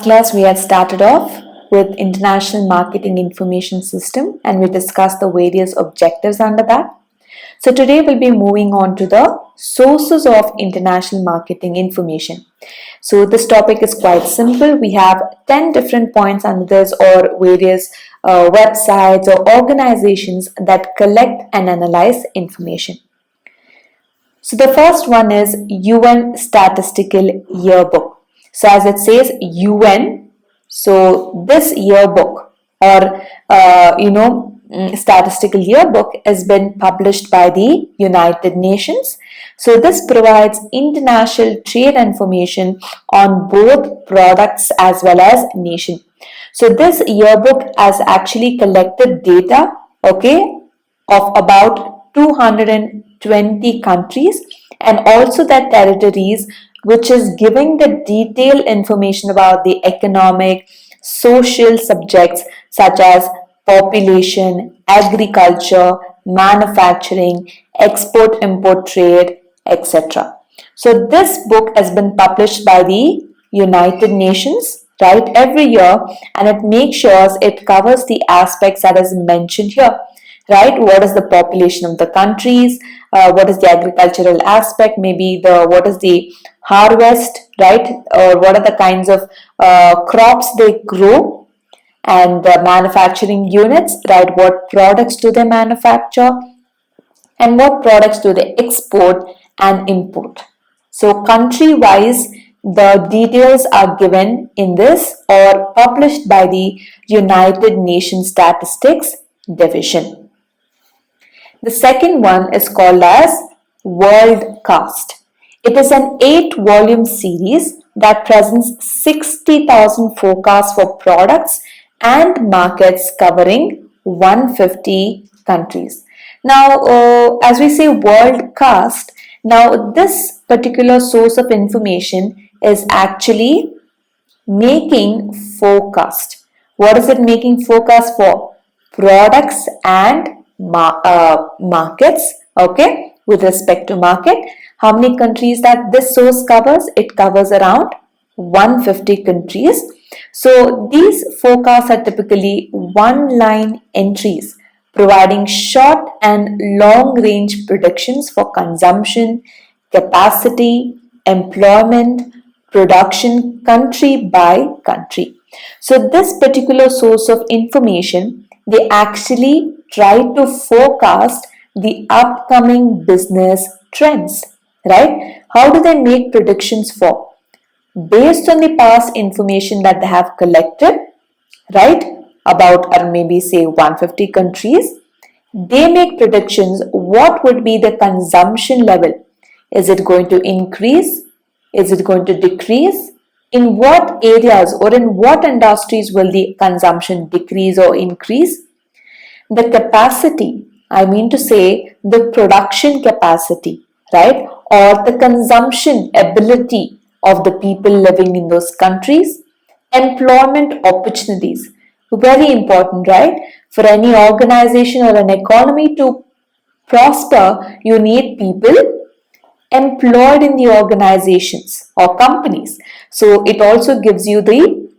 Class we had started off with International Marketing Information System and we discussed the various objectives under that. So today we'll be moving on to the sources of international marketing information. So this topic is quite simple. We have 10 different points under this or various websites or organizations that collect and analyze information. So the first one is UN Statistical Yearbook. So as it says UN, so this yearbook or statistical yearbook has been published by the United Nations. So this provides international trade information on both products as well as nation. So this yearbook has actually collected data, of about 220 countries and also their territories, which is giving the detailed information about the economic, social subjects such as population, agriculture, manufacturing, export-import trade, etc. So this book has been published by the United Nations, right, every year, and it makes sure it covers the aspects that is mentioned here. Right, what is the population of the countries, what is the agricultural aspect, maybe what is the harvest, right, or what are the kinds of crops they grow, and the manufacturing units, right, what products do they manufacture and what products do they export and import. So country wise the details are given in this or published by the United Nations Statistics Division. The second one is called as Worldcast. It is an 8-volume series that presents 60,000 forecasts for products and markets covering 150 countries. Now, as we say Worldcast, now this particular source of information is actually making forecast. What is it making forecast for? Products and markets, with respect to market. How many countries that this source covers? It covers around 150 countries. So these forecasts are typically one-line entries providing short and long-range predictions for consumption, capacity, employment, production country by country. So this particular source of information, they actually try to forecast the upcoming business trends, right? How do they make predictions for? Based on the past information that they have collected, right, about or maybe say 150 countries, they make predictions what would be the consumption level. Is it going to increase? Is it going to decrease? In what areas or in what industries will the consumption decrease or increase? The capacity, I mean to say the production capacity, right, or the consumption ability of the people living in those countries. Employment opportunities, very important, right? For any organization or an economy to prosper, you need people employed in the organizations or companies. So it also gives you the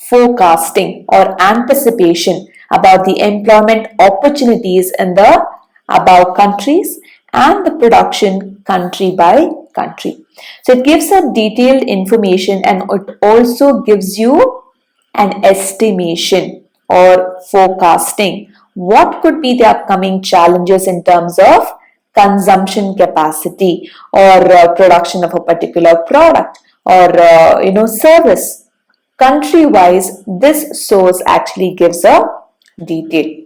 forecasting or anticipation about the employment opportunities in the above countries and the production country by country. So it gives a detailed information and it also gives you an estimation or forecasting. What could be the upcoming challenges in terms of consumption capacity or production of a particular product or service. Country wise, this source actually gives a detail.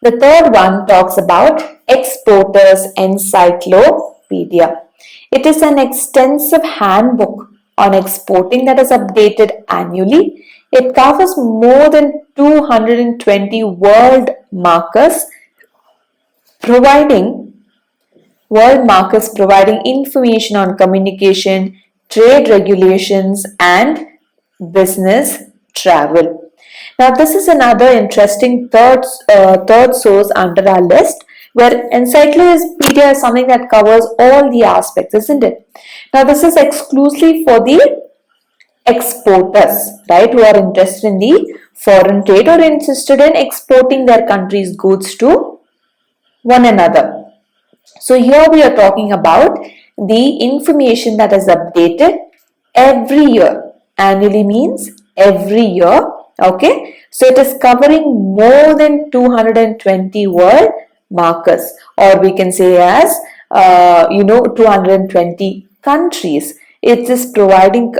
The third one talks about Exporters Encyclopedia. It is an extensive handbook on exporting that is updated annually. It covers more than 220 world markers, providing information on communication, trade regulations, and business travel. Now, this is another interesting third source under our list, where encyclopedia is something that covers all the aspects, isn't it? Now, this is exclusively for the exporters, right, who are interested in the foreign trade or interested in exporting their country's goods to one another. So here we are talking about the information that is updated every year. Annually means every year. Okay. So it is covering more than 220 world markers, or we can say as 220 countries. It is providing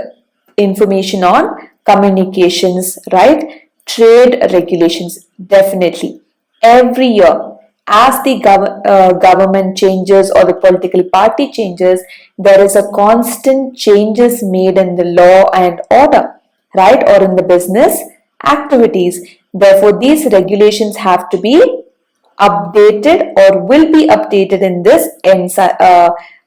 information on communications, right? Trade regulations, definitely. Every year, as the government changes or the political party changes, there is a constant changes made in the law and order, right? Or in the business activities. Therefore, these regulations have to be updated or will be updated in this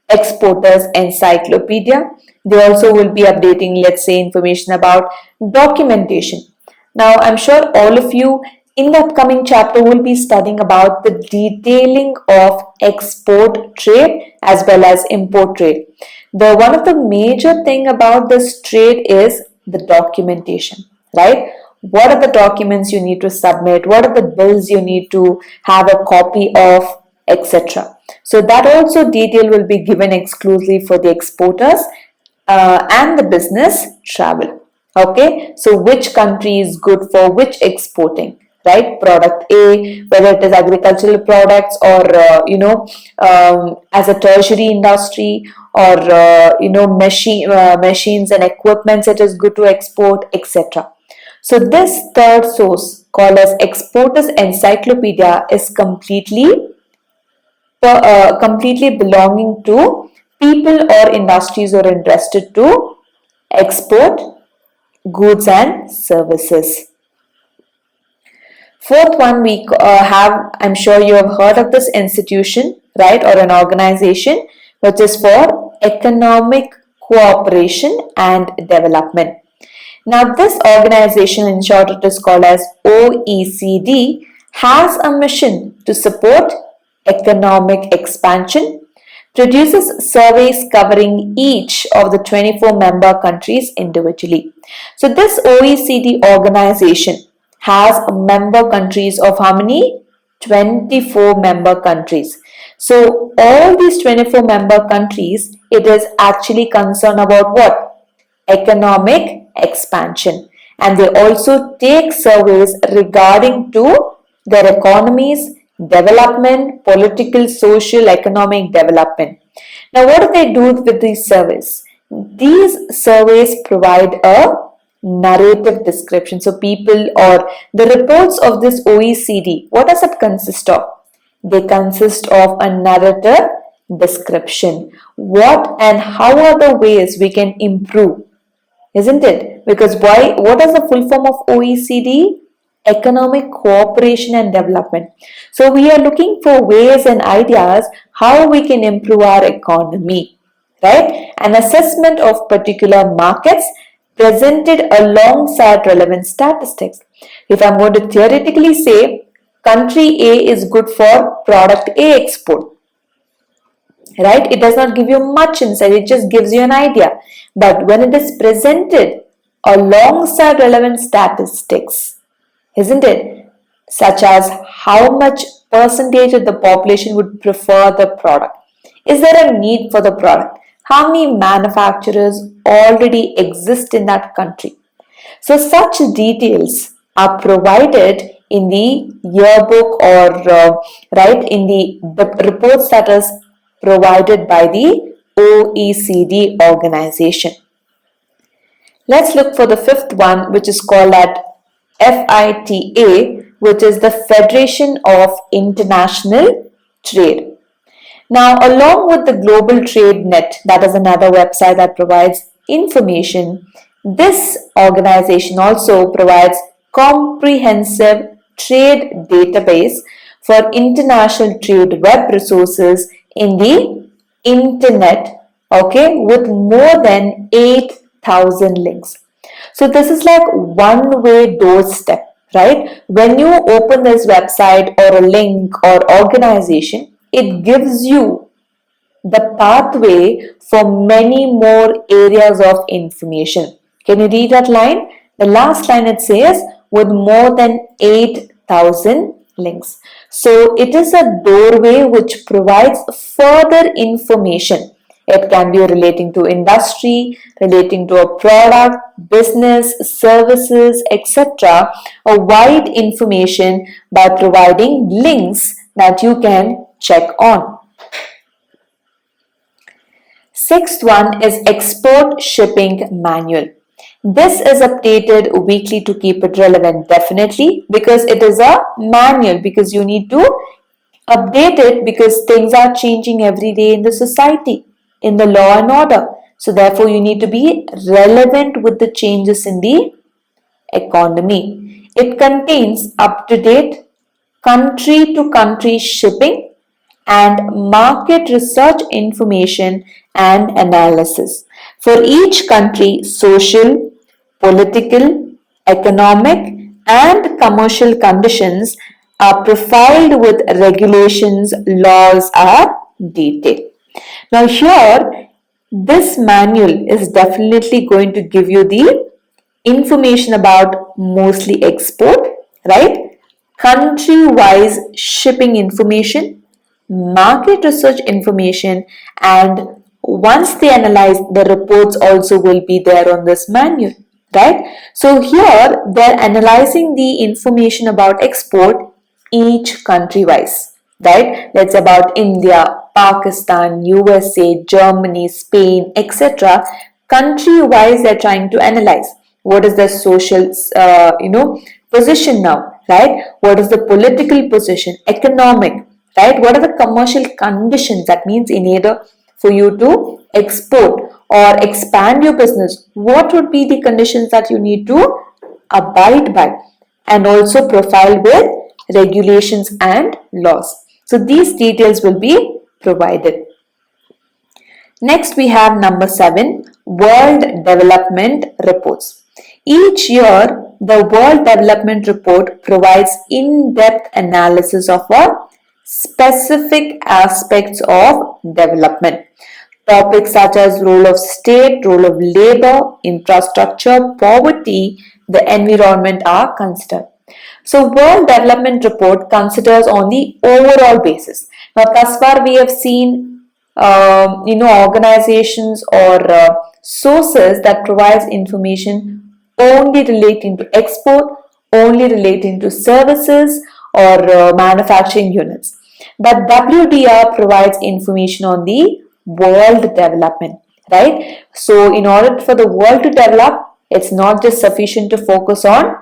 exporters encyclopedia. They also will be updating, let's say, information about documentation. Now, I'm sure all of you in the upcoming chapter will be studying about the detailing of export trade as well as import trade. The one of the major thing about this trade is the documentation, right? What are the documents you need to submit? What are the bills you need to have a copy of, etc. So that also detail will be given exclusively for the exporters and the business travel. Okay, so which country is good for which exporting, right? Product A, whether it is agricultural products or as a tertiary industry, or machines and equipments, it is good to export, etc. So this third source, called as Exporters Encyclopedia, is completely belonging to people or industries who are interested to export goods and services. Fourth one, we have, I'm sure you have heard of this institution, right, or an organization which is for economic cooperation and development. Now, this organization, in short, it is called as OECD, has a mission to support economic expansion, produces surveys covering each of the 24 member countries individually. So, this OECD organization has member countries of how many? 24 member countries. So, all these 24 member countries, it is actually concerned about what? Economic expansion, and they also take surveys regarding to their economies, development, political, social, economic development. Now, what do they do with these surveys? These surveys provide a narrative description. So people, or the reports of this OECD, what does it consist of? They consist of a narrative description. What and how are the ways we can improve? Isn't it? Because why? What is the full form of OECD? Economic cooperation and development. So we are looking for ways and ideas how we can improve our economy, right? An assessment of particular markets presented alongside relevant statistics. If I'm going to theoretically say country A is good for product A export, right? It does not give you much insight, it just gives you an idea. But when it is presented alongside relevant statistics, isn't it? Such as how much percentage of the population would prefer the product. Is there a need for the product? How many manufacturers already exist in that country? So such details are provided in the yearbook, or right, in the reports that is provided by the OECD organization. Let's look for the fifth one, which is called at FITA, which is the Federation of International Trade. Now, along with the Global Trade Net, that is another website that provides information, this organization also provides comprehensive trade database for international trade web resources in the internet, okay, with more than 8,000 links. So this is like one-way doorstep, right? When you open this website or a link or organization, it gives you the pathway for many more areas of information. Can you read that line? The last line it says with more than 8,000 links. So it is a doorway which provides further information. It can be relating to industry, relating to a product, business, services, etc. A wide information by providing links that you can check on. Sixth one is Export Shipping Manual. This is updated weekly to keep it relevant, definitely, because it is a manual, because you need to update it because things are changing every day in the society, in the law and order. So therefore you need to be relevant with the changes in the economy. It contains up-to-date country to country shipping and market research information and analysis. For each country, social, political, economic, and commercial conditions are profiled with regulations, laws are detailed. Now, here, this manual is definitely going to give you the information about mostly export, right? Country-wise shipping information, market research information, and once they analyze, the reports also will be there on this manual, right? So here they're analyzing the information about export each country wise, right? That's about India, Pakistan, USA, Germany, Spain, etc. Country wise, they're trying to analyze what is the social, position now, right? What is the political position, economic, right? What are the commercial conditions? That means in order for you to export or expand your business, what would be the conditions that you need to abide by, and also profile with regulations and laws. So these details will be provided. Next we have number 7, World Development Reports. Each year the World Development Report provides in-depth analysis of specific aspects of development. Topics such as role of state, role of labor, infrastructure, poverty, the environment are considered. So World Development Report considers on the overall basis. Now thus far we have seen organizations or sources that provides information only relating to export, only relating to services or manufacturing units. But WDR provides information on the world development, right? So in order for the world to develop, it's not just sufficient to focus on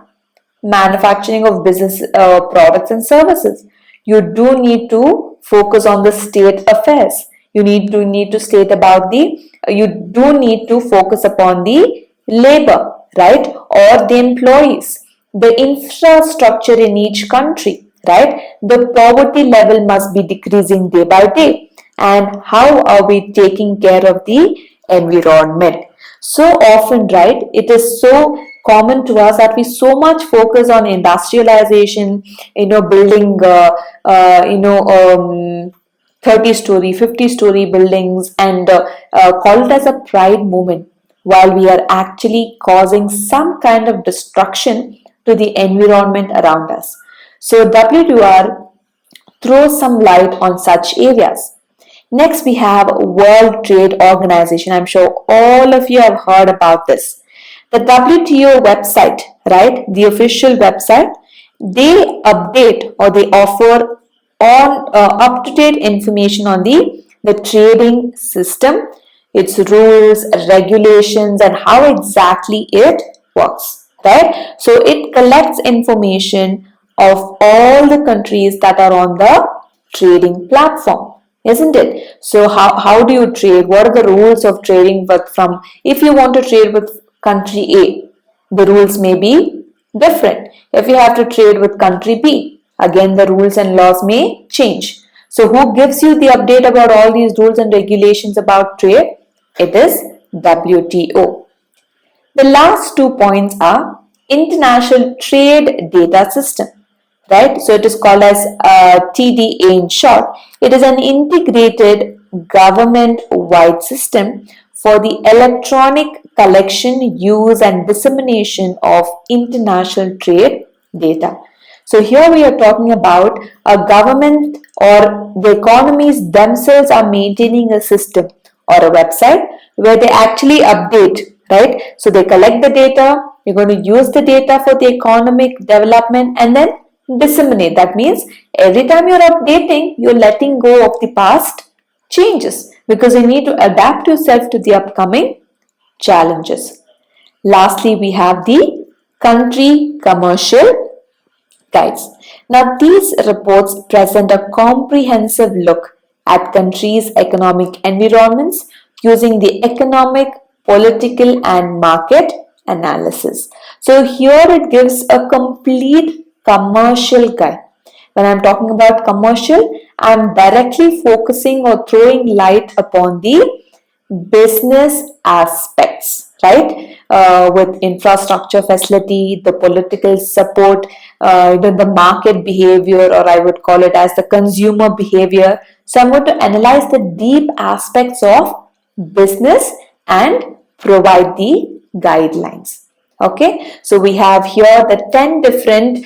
manufacturing of business products and services. You do need to focus on the state affairs. You need to state about you do need to focus upon the labor, right, or the employees, the infrastructure in each country, right? The poverty level must be decreasing day by day, and how are we taking care of the environment. So often, right, it is so common to us that we so much focus on industrialization, building 30-story, 50-story buildings, and call it as a pride moment, while we are actually causing some kind of destruction to the environment around us. So WDR throws some light on such areas. Next we have World Trade Organization. I'm sure all of you have heard about this. The WTO website, right, the official website, they update or they offer on up-to-date information on the trading system, its rules, regulations, and how exactly it works, right? So it collects information of all the countries that are on the trading platform, isn't it? So how do you trade? What are the rules of trading from, if you want to trade with country A, the rules may be different. If you have to trade with country B, again the rules and laws may change. So who gives you the update about all these rules and regulations about trade? It is WTO. The last 2 points are International Trade Data System, right? So it is called as TDA in short. It is an integrated government-wide system for the electronic collection, use and dissemination of international trade data. So here we are talking about a government or the economies themselves are maintaining a system or a website where they actually update, right? So they collect the data, you're going to use the data for the economic development and then disseminate. That means every time you're updating, you're letting go of the past changes because you need to adapt yourself to the upcoming challenges. Lastly, we have the country commercial guides. Now, these reports present a comprehensive look at countries' economic environments using the economic, political, and market analysis. So, here it gives a complete commercial guide. When I'm talking about commercial, I'm directly focusing or throwing light upon the business aspects, right? With infrastructure facility, the political support, even the market behavior, or I would call it as the consumer behavior. So I'm going to analyze the deep aspects of business and provide the guidelines. Okay, so we have here the 10 different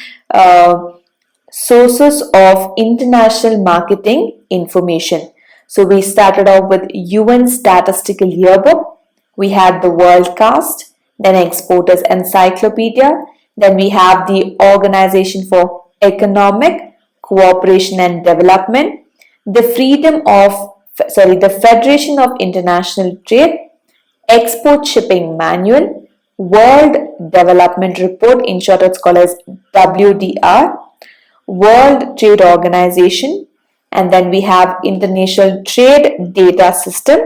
sources of international marketing information. So we started off with UN Statistical Yearbook, we had the Worldcast, then Exporters Encyclopedia, then we have the Organization for Economic Cooperation and Development, the Federation of International Trade, Export Shipping Manual, World Development Report, in short it's called as WDR, World Trade Organization, and then we have International Trade Data System,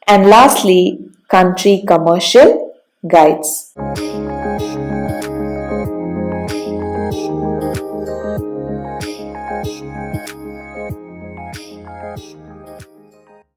and lastly, country commercial guides.